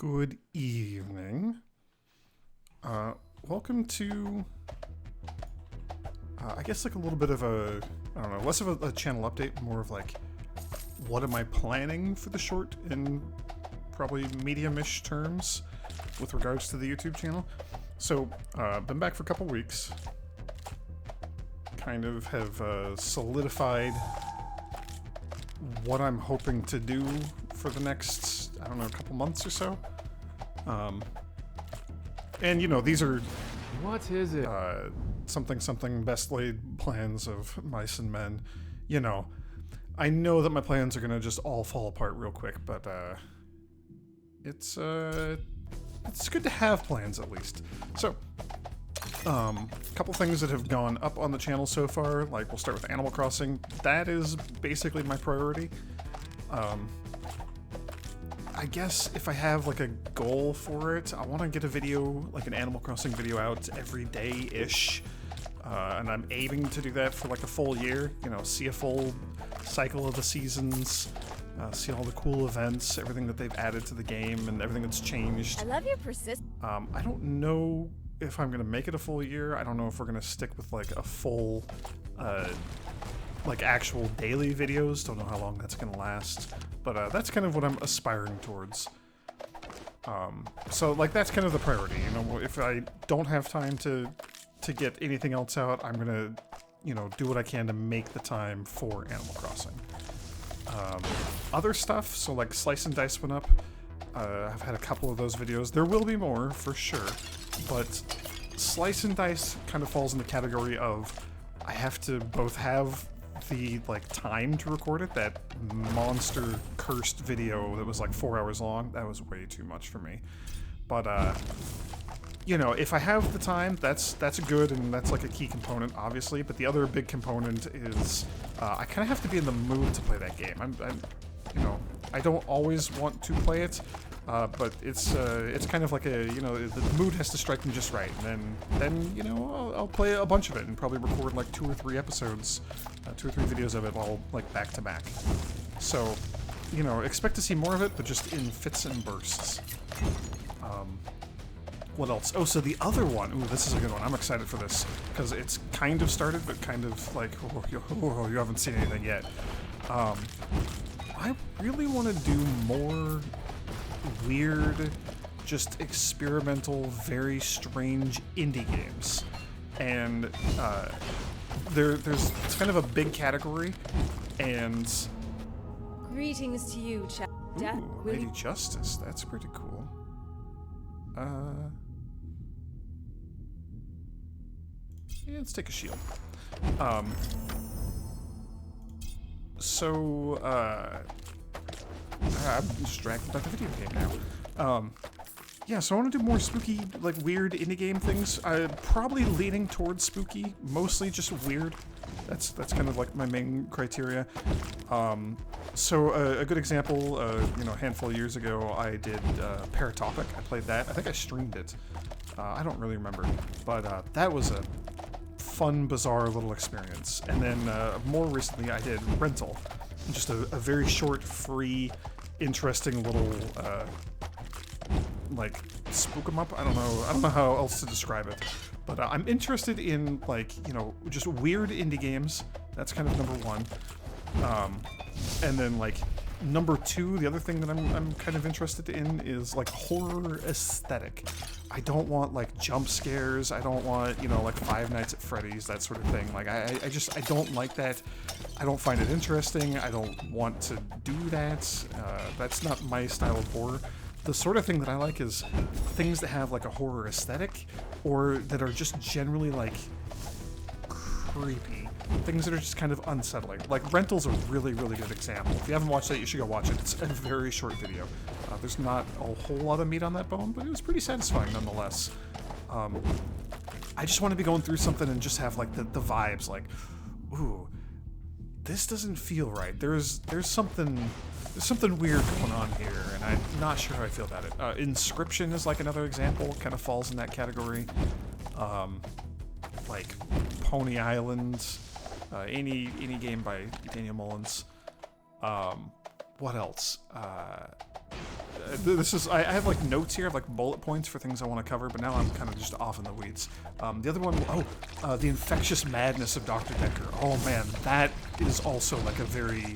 Good evening. Welcome to, I guess like a little bit of a, I don't know, less of a channel update, more of like, what am I planning for the short in probably medium-ish terms with regards to the YouTube channel. So, been back for a couple weeks. Kind of have solidified what I'm hoping to do for the next, I don't know, a couple months or so. And you know, these are what is it? Something best laid plans of mice and men. You know, I know that my plans are gonna just all fall apart real quick, but it's good to have plans at least. So, a couple things that have gone up on the channel so far, like we'll start with Animal Crossing. That is basically my priority. I guess if I have like a goal for it, I want to get a video, like an Animal Crossing video out every day-ish. And I'm aiming to do that for like a full year, you know, see a full cycle of the seasons, see all the cool events, everything that they've added to the game and everything that's changed. I love your persistence. I don't know if I'm gonna make it a full year. I don't know if we're gonna stick with like a full, like actual daily videos. Don't know how long that's gonna last, but that's kind of what I'm aspiring towards. So like that's kind of the priority. You know, if I don't have time to get anything else out, I'm gonna, you know, do what I can to make the time for Animal Crossing. Other stuff, so like Slice and Dice went up. I've had a couple of those videos. There will be more for sure, but Slice and Dice kind of falls in the category of I have to both have the like time to record it. That monster cursed video that was like 4 hours long, that was way too much for me. But you know, if I have the time, that's good, and that's like a key component, obviously. But the other big component is I kind of have to be in the mood to play that game. I'm you know, I don't always want to play it, but it's kind of like a, you know, the mood has to strike me just right, and then you know, I'll play a bunch of it and probably record like 2 or 3 episodes, 2 or 3 videos of it all like back to back. So, you know, expect to see more of it, but just in fits and bursts. What else? Oh, so the other one. Ooh, this is a good one. I'm excited for this because it's kind of started, but kind of like, oh, you haven't seen anything yet. I really want to do more weird, just experimental, very strange indie games. And there's it's kind of a big category, and Greetings to you, Death. ooh, Lady Justice. That's pretty cool. Yeah, let's take a shield. So, I'm distracted by the video game now. Yeah, so I want to do more spooky, like, weird indie game things. Probably leaning towards spooky, mostly just weird. That's kind of like my main criteria. So a good example, you know, a handful of years ago, I did Paratopic. I played that. I think I streamed it. I don't really remember, but that was a fun, bizarre little experience. And then more recently, I did Rental, just a very short, free, interesting little like spook 'em up. I don't know how else to describe it, but I'm interested in, like, you know, just weird indie games. That's kind of number one. And then like number two, the other thing that I'm kind of interested in is like horror aesthetic. I don't want like jump scares. I don't want, you know, like Five Nights at Freddy's, that sort of thing. Like I don't like that. I don't find it interesting. I don't want to do that. That's not my style of horror. The sort of thing that I like is things that have like a horror aesthetic, or that are just generally like creepy. Things that are just kind of unsettling. Like Rental's a really, really good example. If you haven't watched that, you should go watch it. It's a very short video. There's not a whole lot of meat on that bone, but it was pretty satisfying nonetheless. I just want to be going through something and just have like the vibes, like, ooh, this doesn't feel right. There's something weird going on here, and I'm not sure how I feel about it. Inscription is like another example, kind of falls in that category. Like Pony Island, any game by Daniel Mullins. What else? this is, I have like notes here, I have like bullet points for things I want to cover, but now I'm kind of just off in the weeds. The other one, the infectious madness of Dr. Decker. Oh man, that is also like a very,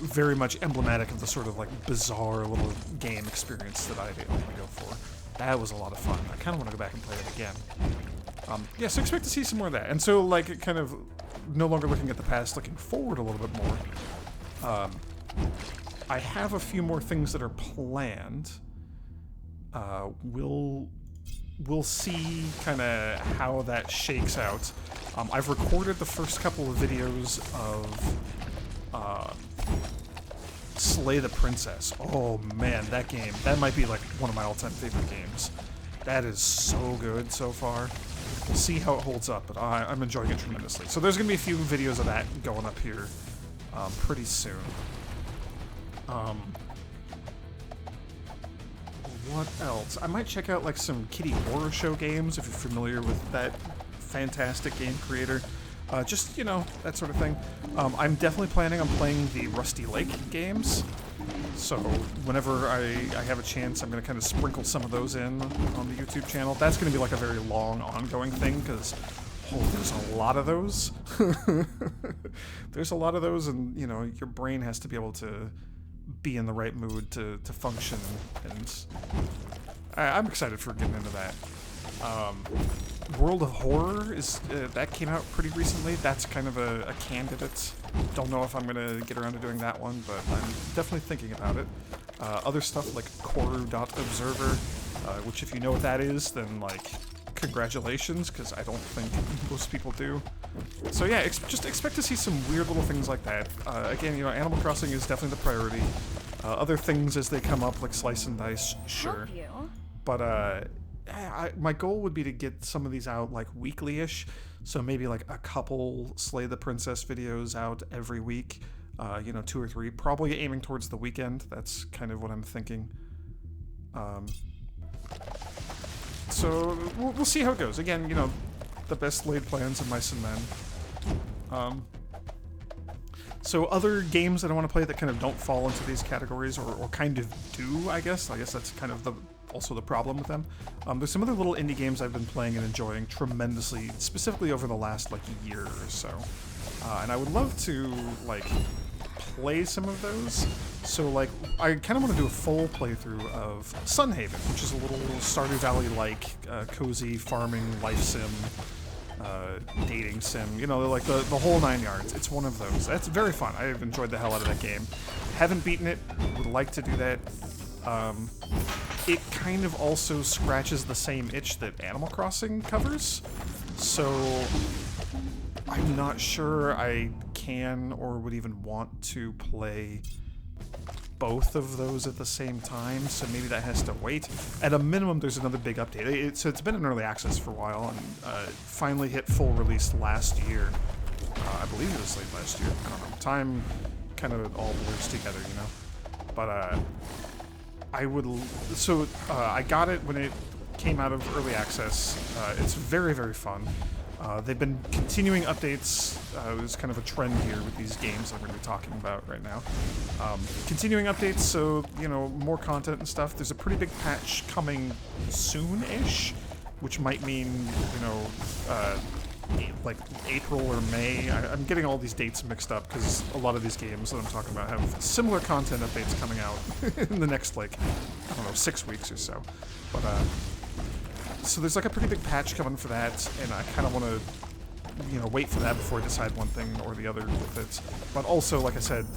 very much emblematic of the sort of like bizarre little game experience that I want to go for. That was a lot of fun. I kind of want to go back and play it again. Yeah, so expect to see some more of that. And so like it kind of no longer looking at the past, looking forward a little bit more. I have a few more things that are planned. We'll see kind of how that shakes out. I've recorded the first couple of videos of Slay the Princess. Oh man, that game, that might be like one of my all-time favorite games. That is so good so far. We'll see how it holds up, but I'm enjoying it tremendously. So there's going to be a few videos of that going up here pretty soon. What else? I might check out like some kiddie horror show games if you're familiar with that fantastic game creator. Just, you know, that sort of thing. I'm definitely planning on playing the Rusty Lake games. So whenever I have a chance, I'm going to kind of sprinkle some of those in on the YouTube channel. That's going to be like a very long, ongoing thing, because there's a lot of those. There's a lot of those, and, you know, your brain has to be able to be in the right mood to function, and I'm excited for getting into that. World of Horror is that came out pretty recently. That's kind of a candidate. Don't know if I'm gonna get around to doing that one, but I'm definitely thinking about it. Other stuff like Koru.observer, which if you know what that is, then like congratulations, because I don't think most people do. So yeah, just expect to see some weird little things like that. Again, you know, Animal Crossing is definitely the priority. Other things as they come up, like Slice and Dice, sure. But my goal would be to get some of these out like weekly-ish. So maybe like a couple Slay the Princess videos out every week. You know, 2 or 3. Probably aiming towards the weekend. That's kind of what I'm thinking. So we'll see how it goes. Again, you know, the best laid plans of mice and men. So other games that I want to play that kind of don't fall into these categories, or kind of do, I guess. I guess that's kind of also the problem with them. There's some other little indie games I've been playing and enjoying tremendously, specifically over the last like year or so. And I would love to like play some of those. So like, I kind of want to do a full playthrough of Sunhaven, which is a little Stardew Valley-like cozy farming life sim, dating sim, you know, like the whole 9 yards. It's one of those. That's very fun. I've enjoyed the hell out of that game. Haven't beaten it, would like to do that. It kind of also scratches the same itch that Animal Crossing covers, so I'm not sure I can or would even want to play both of those at the same time, so maybe that has to wait. At a minimum, there's another big update. So it's been in early access for a while, and finally hit full release last year. I believe it was late last year. I don't know. Time kind of all blurs together, you know. But I got it when it came out of early access. It's very, very fun. They've been continuing updates. There's kind of a trend here with these games I'm going to be talking about right now. Continuing updates, so, you know, more content and stuff. There's a pretty big patch coming soon-ish, which might mean, you know, like April or May. I'm getting all these dates mixed up because a lot of these games that I'm talking about have similar content updates coming out in the next, like, I don't know, 6 weeks or so. But, so there's like a pretty big patch coming for that, and I kind of want to, you know, wait for that before I decide one thing or the other with it. But also, like I said,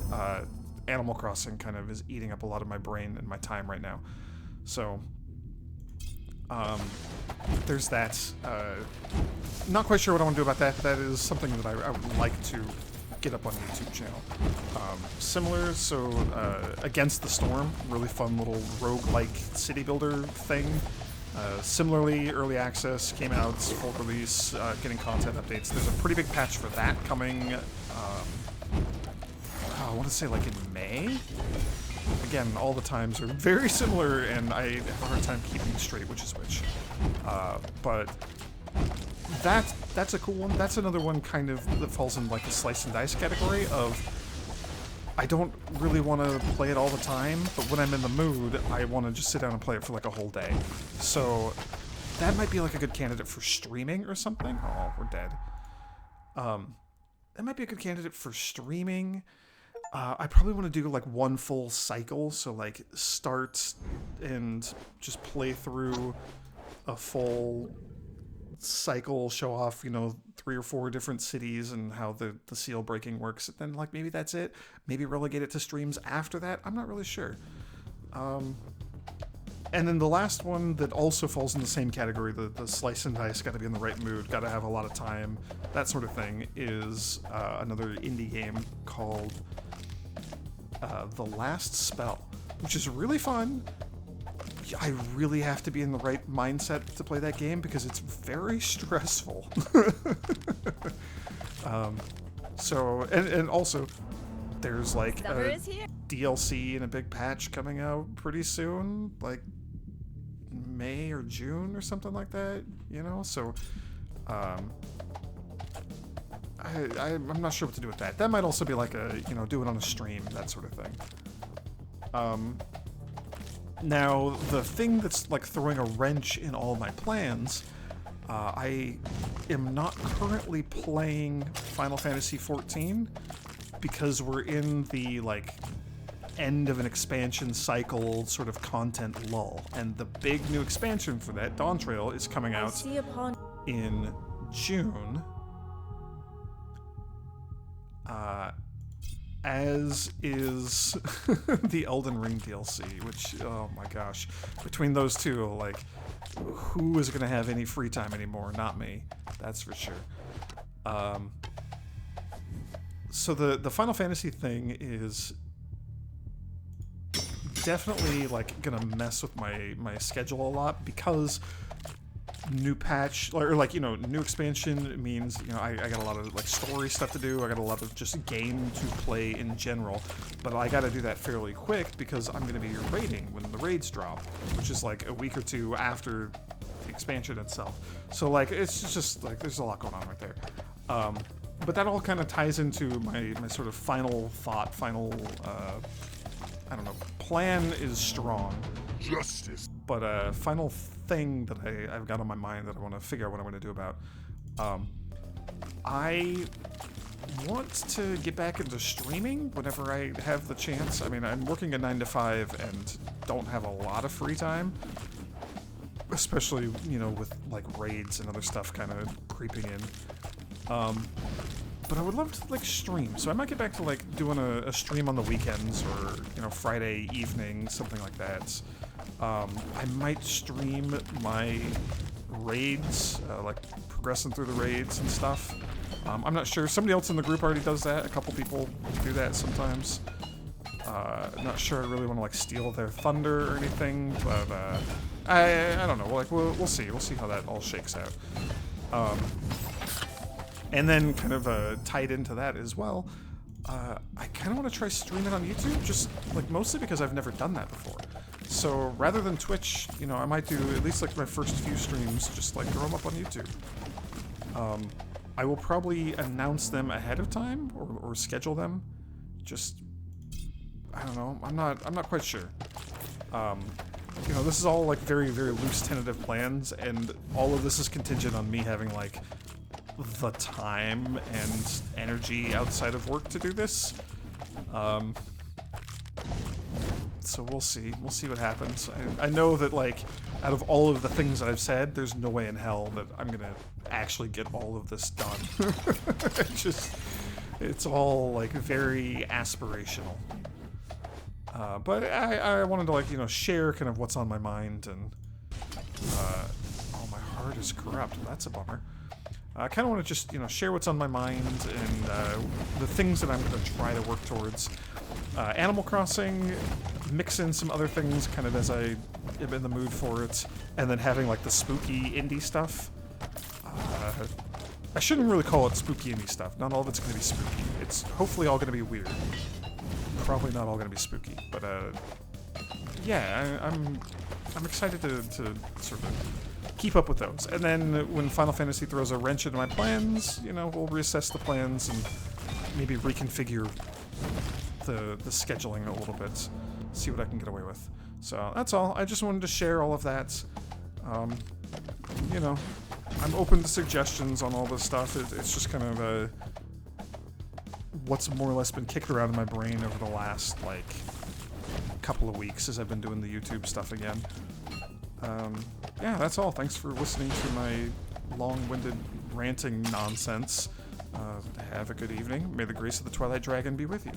Animal Crossing kind of is eating up a lot of my brain and my time right now. So, there's that. Not quite sure what I want to do about that, but that is something that I would like to get up on the YouTube channel. Similar, so Against the Storm, really fun little roguelike city builder thing. Similarly, early access, came out, full release, getting content updates. There's a pretty big patch for that coming, I want to say like in May? Again, all the times are very similar, and I have a hard time keeping straight which is which. But that's a cool one. That's another one kind of that falls in like the slice and dice category of I don't really want to play it all the time, but when I'm in the mood, I want to just sit down and play it for like a whole day. So that might be like a good candidate for streaming or something. Oh, we're dead. That might be a good candidate for streaming. I probably want to do like one full cycle, so like start and just play through a full cycle, show off, 3 or 4 different cities and how the seal breaking works. And then like maybe that's it. Maybe relegate it to streams after that. I'm not really sure. And then the last one that also falls in the same category, the slice and dice, got to be in the right mood, got to have a lot of time, that sort of thing, is another indie game called The Last Spell, which is really fun. I really have to be in the right mindset to play that game because it's very stressful. And also, there's like a DLC and a big patch coming out pretty soon, like May or June or something like that, so I'm not sure what to do with that. That might also be like a, do it on a stream, that sort of thing. Now, the thing that's like throwing a wrench in all my plans, I am not currently playing Final Fantasy XIV because we're in the like end of an expansion cycle sort of content lull, and the big new expansion for that, Dawntrail, is coming out in June, as is the Elden Ring DLC, which, oh my gosh, between those two, like, who is gonna have any free time anymore? Not me, that's for sure. So the Final Fantasy thing is definitely like gonna mess with my schedule a lot, because new patch or like new expansion means I got a lot of like story stuff to do. I got a lot of just game to play in general, but I got to do that fairly quick because I'm gonna be raiding when the raids drop, which is like a week or two after the expansion itself. So like it's just like there's a lot going on right there. But that all kind of ties into my sort of final thought, I don't know, plan is strong. Justice. But final thing that I've got on my mind that I want to figure out what I'm going to do about. I want to get back into streaming whenever I have the chance. I mean, I'm working a 9 to 5 and don't have a lot of free time, especially, with like raids and other stuff kind of creeping in. But I would love to like stream, so I might get back to like doing a stream on the weekends or Friday evening, something like that. I might stream my raids, like progressing through the raids and stuff. I'm not sure. Somebody else in the group already does that. A couple people do that sometimes. Not sure I really want to like steal their thunder or anything, but I don't know. Like we'll see. We'll see how that all shakes out. And then kind of tied into that as well, I kind of want to try streaming on YouTube, just like mostly because I've never done that before. So rather than Twitch, I might do at least like my first few streams, just like throw them up on YouTube. I will probably announce them ahead of time or schedule them. Just, I don't know. I'm not quite sure. This is all like very, very loose tentative plans, and all of this is contingent on me having like the time and energy outside of work to do this. So we'll see. We'll see what happens. I know that like out of all of the things that I've said, there's no way in hell that I'm gonna actually get all of this done. It's all like very aspirational. But I wanted to like share kind of what's on my mind, and oh, my heart is corrupt. That's a bummer. I kind of want to just, share what's on my mind and the things that I'm going to try to work towards. Animal Crossing, mix in some other things kind of as I am in the mood for it, and then having like the spooky indie stuff. I shouldn't really call it spooky indie stuff. Not all of it's going to be spooky. It's hopefully all going to be weird. Probably not all going to be spooky, but yeah, I'm excited to sort of keep up with those. And then when Final Fantasy throws a wrench into my plans, we'll reassess the plans and maybe reconfigure the scheduling a little bit, see what I can get away with. So that's all. I just wanted to share all of that. You know, I'm open to suggestions on all this stuff. It's just kind of what's more or less been kicked around in my brain over the last, like, couple of weeks as I've been doing the YouTube stuff again. Yeah, that's all. Thanks for listening to my long-winded ranting nonsense. Have a good evening. May the grace of the Twilight Dragon be with you.